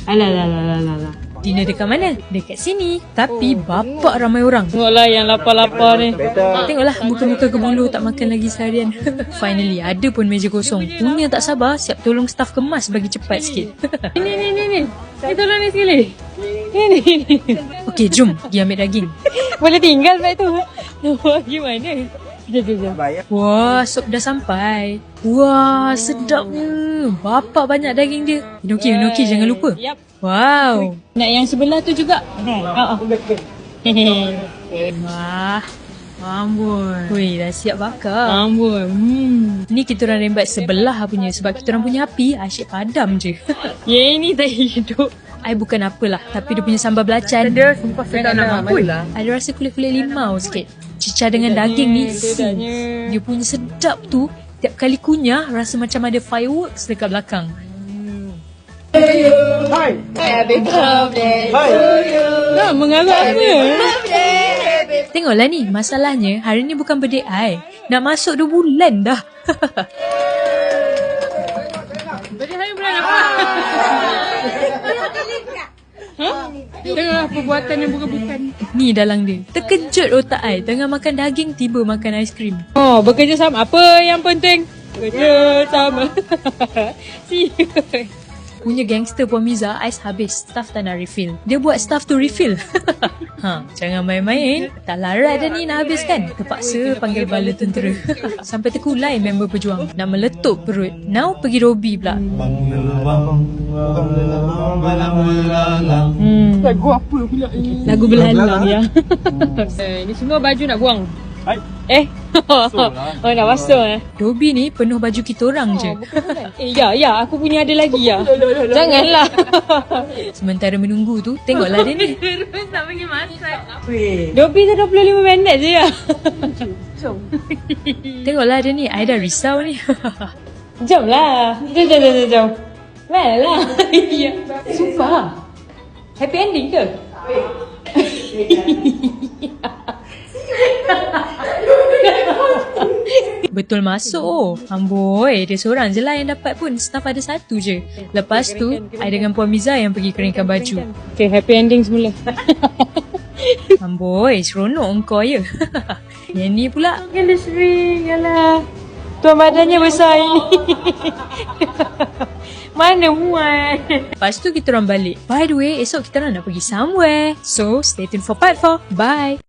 Alah. Dinner dekat mana? Dekat sini. Tapi bapak ramai orang. Tengoklah yang lapar-lapar ni. Tengoklah muka-muka kebulu tak makan lagi seharian. Finally ada pun meja kosong. Punya tak sabar siap tolong staf kemas bagi cepat sikit. Ni. Ni tolong ni sekali. Ni. Okey, jom pergi ambil daging. Boleh tinggal pula tu. Gimana? Jom. Wah, sup dah sampai. Wah, sedapnya. Bapak banyak daging dia. Inoki jangan lupa. Yap. Wow. Nak yang sebelah tu juga. Wah, amboi. Wih, dah siap bakar. Amboi. Ni kita orang rembat sebelah punya sebab kita orang punya api asyik padam je. Yang ini tak hidup. I bukan apalah, tapi dia punya sambal belacan. Dia sumpah saya tak nak mampu lah. Ada rasa kulit-kulit limau sikit. Cicah dengan daging ni. Dia punya sedap tu. Tiap kali kunyah rasa macam ada fireworks dekat belakang. Happy birthday to you. Nah, mengarut apa? Tengoklah ni, masalahnya hari ni bukan birthday I. Nak masuk 2 bulan dah. Birthday hari bulan apa? Tengoklah perbuatan yang bukan-bukan. Ni dalang dia. Terkejut otak I. Tengah makan daging, tiba makan aiskrim. Oh, bekerjasama. Apa yang penting? Bekerjasama. Siap. Punya gangster Puan Miza, ais habis. Staff tak nak refill. Dia buat staff tu refill. Jangan main-main. Tak larat dah ni nak habis kan? Terpaksa panggil bala tentera. Sampai terkulai member pejuang. Nak meletup perut. Now pergi Robi pula. Lagu apa pula ni? Lagu belalang ya. Ni semua baju nak buang. Nak basuh Robi ni penuh baju kita orang je. Ya, aku punya ada lagi ya. Janganlah. Sementara menunggu tu, tengoklah dia ni. Terus nak pergi masak. Dobi tu 25 minit je ya. Tengoklah dia ni. I dah risau ni. Jomlah. Jom. Malah. Ya. Sumpah. Happy ending ke? Betul masuk Amboi, dia seorang je lah yang dapat pun. Staff ada 1 je. Lepas tu, I dengan Puan Miza yang pergi keringkan baju. Okay, happy ending semula. Amboi, seronok engkau ya. Yang ni pula. Yalah sering, yalah. Tuan badannya besar ini. Mana muat. Lepas tu kita orang balik. By the way, esok kita orang nak pergi somewhere. So, stay tuned for part 4. Bye.